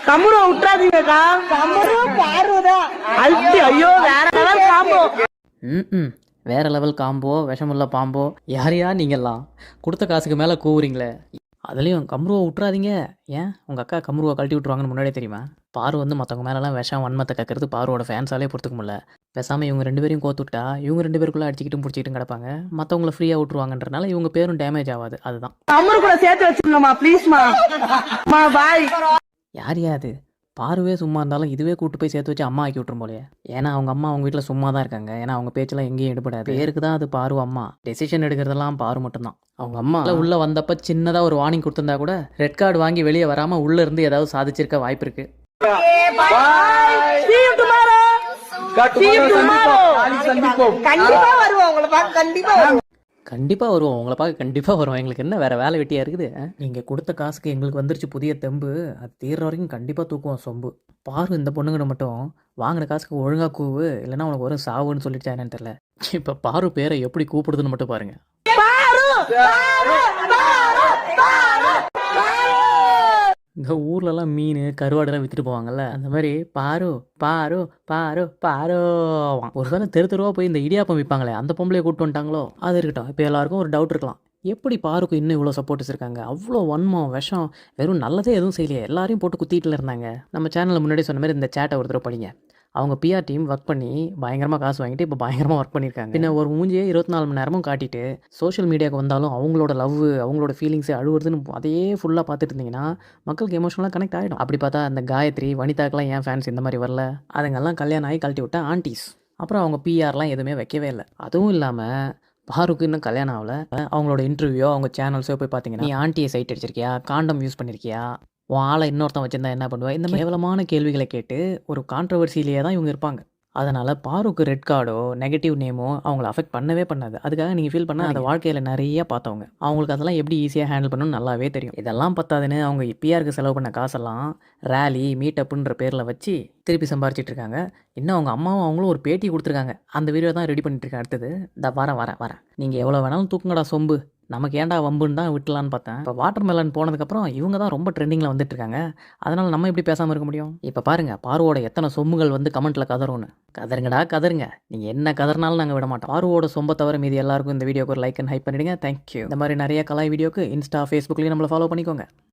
கம்முரு விட்டுறாதீங்கக்கா. கம்முரு பாருதான் அல்டி. ஐயோ வேற level combo. ம் வேற லெவல் காம்போ, விஷமுள்ள பாம்போ. யாரையா நீங்கள்லாம் கொடுத்த காசுக்கு மேலே கூவுறீங்களே. அதுலேயும் கம்ருவை விட்றாதீங்க. ஏன் உங்கள் அக்கா கம்ருவை கழட்டி விட்ருவாங்கன்னு முன்னாடியே தெரியுமா? பாரு வந்து மற்றவங்க மேலெலாம் விஷம் வன்மத்தை கக்கிறது பாருவோட ஃபேன்ஸாலே பொறுத்துக்க முடியல. பேசாமல் இவங்க 2 பேரையும் கோத்துட்டா இவங்க 2 பேருக்குள்ளே அடிச்சிக்கிட்டும் பிடிச்சிக்கிட்டும் கிடப்பாங்க. மற்றவங்கள ஃப்ரீயாக விட்ருவாங்கன்றனால இவங்க பேரும் டேமேஜ் ஆகாது. அதுதான். கம்முரு கூட சேர்த்து வச்சுக்கோங்கம்மா ப்ளீஸ்மா. பாய். யார் அது? பாருவே சும்மா இருந்தாலும் இதுவே கூட்டு போய் சேர்த்து வச்சு அம்மா ஆக்கி விட்ரும் போலையே. ஏன்னா அவங்க அம்மா அவங்க வீட்டில் சும்மா தான் இருக்காங்க. ஏன்னா அவங்க பேச்செல்லாம் எங்கேயும் எடுபடாது. பேருக்கு தான் அது பாரு அம்மா. டெசிஷன் எடுக்கிறதெல்லாம் பாரு மட்டும்தான். அவங்க அம்மா உள்ளே வந்தப்போ சின்னதாக ஒரு வார்னிங் கொடுத்துருந்தா கூட ரெட் கார்டு வாங்கி வெளியே வராமல் உள்ளே இருந்து ஏதாவது சாதிச்சிருக்க வாய்ப்பு இருக்குது. கண்டிப்பாக வருவோம். உங்களை பார்க்க கண்டிப்பாக வருவோம். எங்களுக்கு என்ன வேறு வேலை வெட்டியாக இருக்குது? நீங்கள் கொடுத்த காசுக்கு எங்களுக்கு வந்துருச்சு புதிய தெம்பு. அது தீர்ற வரைக்கும் கண்டிப்பாக தூக்குவோம் சொம்பு. பாரு இந்த பொண்ணுங்கிட்ட மட்டும் வாங்கின காசுக்கு ஒழுங்காக கூவு, இல்லைன்னா உனக்கு வரும் சாவுன்னு சொல்லிட்டு என்னன்னு தெரியல. இப்போ பாரு பேரை எப்படி கூப்பிடுதுன்னு மட்டும் பாருங்கள். இந்த ஊர்லலாம் மீன் கருவாடெல்லாம் விற்றுட்டு போவாங்கல்ல, அந்த மாதிரி பாரு பாரு பாரு பாரு. ஒரு வேளை தெருவாக போய் இந்த இடியாப்பம் விற்பாங்களே அந்த பொம்பளையை கூப்பிட்டு வந்துட்டாங்களோ? அது இருக்கட்டும். இப்போ எல்லாருக்கும் ஒரு டவுட் இருக்கலாம், எப்படி பாருக்கு இன்னும் இவ்வளோ சப்போர்ட்ஸ் இருக்காங்க? அவ்வளோ வன்மம் விஷம், வெறும் நல்லதே எதுவும் செய்யலையே, எல்லாரையும் போட்டு குத்திட்டுல இருந்தாங்க. நம்ம சேனலில் முன்னாடி சொன்ன மாதிரி இந்த சேட்டை ஒரு தடவை படிங்க. அவங்க பிஆர் டீம் ஒர்க் பண்ணி பயங்கரமாக காசு வாங்கிட்டு இப்போ பயங்கரமாக ஒர்க் பண்ணியிருக்காங்க. பின்ன ஒரு மூஞ்சியே 24 மணி நேரமும் காட்டிட்டு சோஷியல் மீடியாவுக்கு வந்தாலும் அவங்களோட லவ், அவங்களோட ஃபீலிங்ஸு, அழுவுறதுன்னு அதையே ஃபுல்லாக பார்த்துட்டு இருந்தீங்கன்னா மக்களுக்கு எமோஷனலாக கனெக்ட் ஆகிடும். அப்படி பார்த்தா அந்த காயத்ரி, வனிதாக்கெல்லாம் ஏன் ஃபேன்ஸ் இந்த மாதிரி வரல? அதுங்கெல்லாம் கல்யாணம் ஆகி கழட்டி விட்டா ஆண்டிஸ். அப்புறம் அவங்க பிஆர்லாம் எதுவுமே வைக்கவே இல்லை. அதுவும் இல்லாமல் பாருக்கு இன்னும் கல்யாணம் ஆகலை. அவங்களோட இன்டர்வியூ, அவங்க சேனல்ஸோ போய் பார்த்தீங்கன்னா, நீ ஆண்டியை சைட் அடிச்சிருக்கியா, காண்டம் யூஸ் பண்ணியிருக்கியா, உன் ஆளை இன்னொருத்தன் வச்சிருந்தா என்ன பண்ணுவேன், இந்த கேவலமான கேள்விகளை கேட்டு ஒரு கான்ட்ரவர்சியிலேயே தான் இவங்க இருப்பாங்க. அதனால் பாருக்கு ரெட் கார்டோ நெகட்டிவ் நேமோ அவங்கள அஃபெக்ட் பண்ணவே பண்ணாது. அதுக்காக நீங்கள் ஃபீல் பண்ணால் அந்த வாழ்க்கையில் நிறைய பார்த்தவங்க, அவங்களுக்கு அதெல்லாம் எப்படி ஈஸியாக ஹேண்டில் பண்ணணும்னு நல்லாவே தெரியும். இதெல்லாம் பத்தாதுன்னு அவங்க பிஆருக்கு செலவு பண்ண காசெல்லாம் ரேலி மீட்டப்புன்ற பேரில் வச்சு திருப்பி சம்பாரிச்சிட்டு இருக்காங்க. இன்னும் அவங்க அம்மாவும் அவங்களும் ஒரு பேட்டி கொடுத்துருக்காங்க. அந்த வீடியோ தான் ரெடி பண்ணிட்டுருக்கேன். அடுத்தது இந்த வரேன். நீங்கள் எவ்வளோ வேணாலும் தூக்குங்கடா சொம்பு, நமக்கு ஏன்டா வம்புன்னு தான் விட்டலான்னு பார்த்தேன். இப்போ வாட்டர் மெலன் போனதுக்கப்புறம் இவங்க தான் ரொம்ப ட்ரெண்டிங்கில் வந்துட்டு இருக்காங்க. அதனால் நம்ம எப்படி பேசாமல் இருக்க முடியும்? இப்போ பாருங்கள் பாருவோட எத்தனை சொம்புகள் வந்து கமெண்ட்டில் கதறும்னு. கதருங்கடா கதருங்க, நீங்கள் என்ன கதறினாலும் நாங்கள் விட மாட்டோம். பாருவோட சொம்பை தவிர மீதி எல்லாருக்கும் இந்த வீடியோக்கு ஒரு லைக் அண்ட் ஹைப் பண்ணிடுங்க. தேங்க்யூ. இந்த மாதிரி நிறைய கலாய் வீடியோக்கு இன்ஸ்டா, ஃபேஸ்புக்லேயும் நம்மளை ஃபாலோ பண்ணிக்கோங்க.